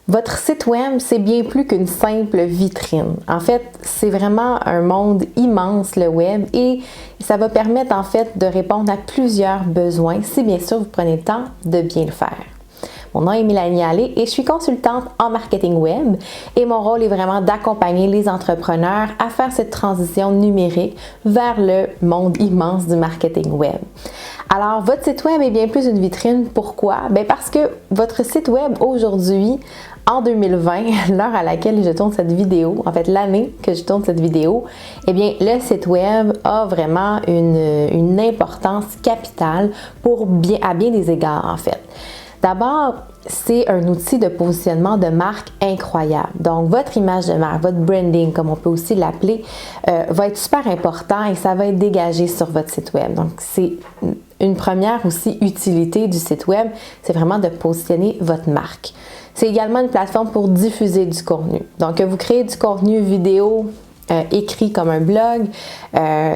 Votre site web, c'est bien plus qu'une simple vitrine. En fait, c'est vraiment un monde immense, le web, et ça va permettre en fait de répondre à plusieurs besoins si bien sûr vous prenez le temps de bien le faire. Mon nom est Mélanie Allé et je suis consultante en marketing web et mon rôle est vraiment d'accompagner les entrepreneurs à faire cette transition numérique vers le monde immense du marketing web. Alors, votre site web est bien plus une vitrine. Pourquoi? Bien parce que votre site web aujourd'hui, en 2020, l'heure à laquelle je tourne cette vidéo, en fait l'année que je tourne cette vidéo, eh bien le site web a vraiment une importance capitale à bien des égards en fait. D'abord, c'est un outil de positionnement de marque incroyable. Donc, votre image de marque, votre branding, comme on peut aussi l'appeler, va être super important et ça va être dégagé sur votre site web. Donc, c'est une première aussi utilité du site web, c'est vraiment de positionner votre marque. C'est également une plateforme pour diffuser du contenu. Donc, que vous créez du contenu vidéo, écrit comme un blog,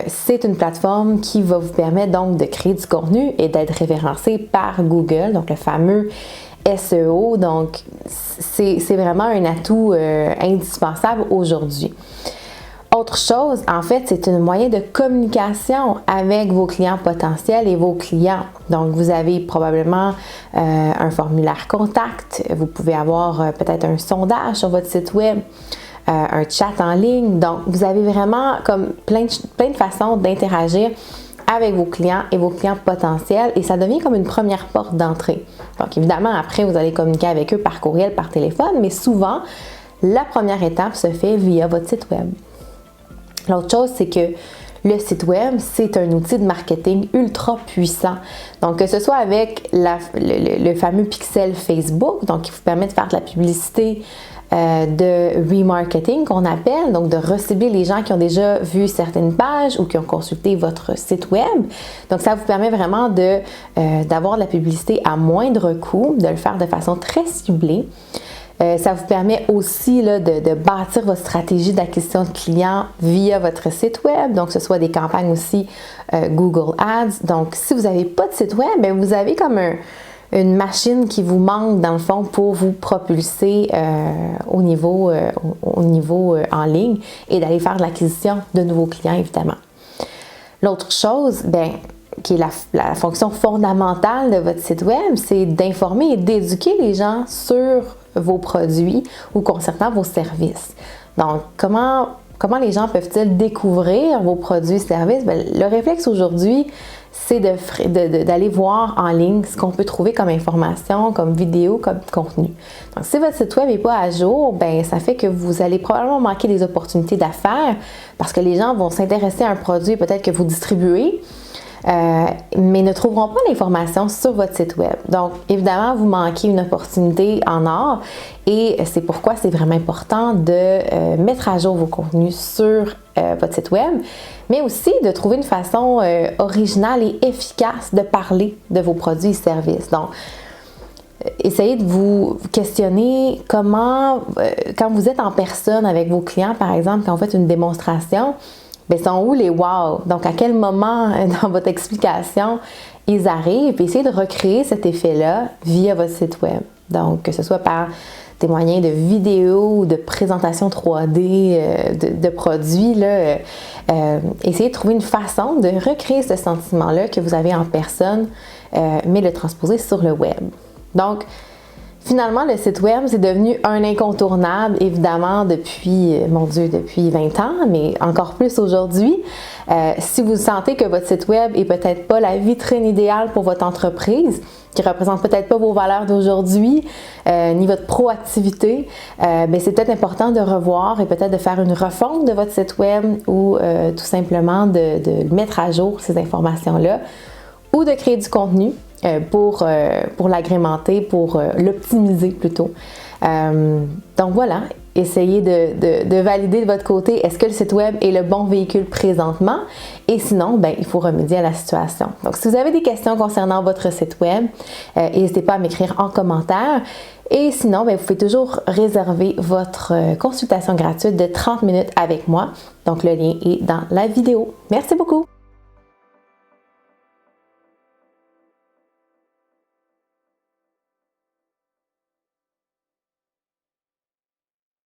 c'est une plateforme qui va vous permettre donc de créer du contenu et d'être référencé par Google, donc le fameux SEO. Donc, c'est vraiment un atout indispensable aujourd'hui. Autre chose, en fait, c'est un moyen de communication avec vos clients potentiels et vos clients. Donc, vous avez probablement un formulaire contact, vous pouvez avoir peut-être un sondage sur votre site web, un chat en ligne. Donc, vous avez vraiment comme plein de façons d'interagir avec vos clients et vos clients potentiels et ça devient comme une première porte d'entrée. Donc, évidemment, après, vous allez communiquer avec eux par courriel, par téléphone, mais souvent, la première étape se fait via votre site web. L'autre chose, c'est que le site web, c'est un outil de marketing ultra puissant. Donc, que ce soit avec le fameux pixel Facebook, donc qui vous permet de faire de la publicité de remarketing qu'on appelle, donc de recibler les gens qui ont déjà vu certaines pages ou qui ont consulté votre site web. Donc, ça vous permet vraiment d'avoir de la publicité à moindre coût, de le faire de façon très ciblée. Ça vous permet aussi là, de bâtir votre stratégie d'acquisition de clients via votre site web, donc que ce soit des campagnes aussi Google Ads. Donc, si vous n'avez pas de site web, bien, vous avez comme une machine qui vous manque dans le fond pour vous propulser au niveau en ligne et d'aller faire de l'acquisition de nouveaux clients, évidemment. L'autre chose, bien, qui est la fonction fondamentale de votre site web, c'est d'informer et d'éduquer les gens sur vos produits ou concernant vos services. Donc, comment les gens peuvent-ils découvrir vos produits et services? Bien, le réflexe aujourd'hui, c'est d'aller voir en ligne ce qu'on peut trouver comme information, comme vidéo, comme contenu. Donc, si votre site web n'est pas à jour, bien, ça fait que vous allez probablement manquer des opportunités d'affaires parce que les gens vont s'intéresser à un produit peut-être que vous distribuez, mais ne trouveront pas l'information sur votre site web. Donc, évidemment, vous manquez une opportunité en or et c'est pourquoi c'est vraiment important de mettre à jour vos contenus sur votre site web, mais aussi de trouver une façon originale et efficace de parler de vos produits et services. Donc, essayez de vous questionner comment, quand vous êtes en personne avec vos clients, par exemple, quand vous faites une démonstration, bien, sont où les wow? Donc, à quel moment dans votre explication ils arrivent? Puis, essayez de recréer cet effet-là via votre site web. Donc, que ce soit par des moyens de vidéo ou de présentation 3D de produits, là, essayez de trouver une façon de recréer ce sentiment-là que vous avez en personne, mais le transposer sur le web. Donc, finalement, le site web, c'est devenu un incontournable, évidemment, depuis 20 ans, mais encore plus aujourd'hui. Si vous sentez que votre site web est peut-être pas la vitrine idéale pour votre entreprise, qui représente peut-être pas vos valeurs d'aujourd'hui, ni votre proactivité, bien, c'est peut-être important de revoir et peut-être de faire une refonte de votre site web ou tout simplement de mettre à jour ces informations-là ou de créer du contenu pour l'agrémenter, pour l'optimiser plutôt. Donc voilà, essayez de valider de votre côté, est-ce que le site web est le bon véhicule présentement? Et sinon, ben, il faut remédier à la situation. Donc, si vous avez des questions concernant votre site web, n'hésitez pas à m'écrire en commentaire. Et sinon, ben, vous pouvez toujours réserver votre consultation gratuite de 30 minutes avec moi. Donc, le lien est dans la vidéo. Merci beaucoup!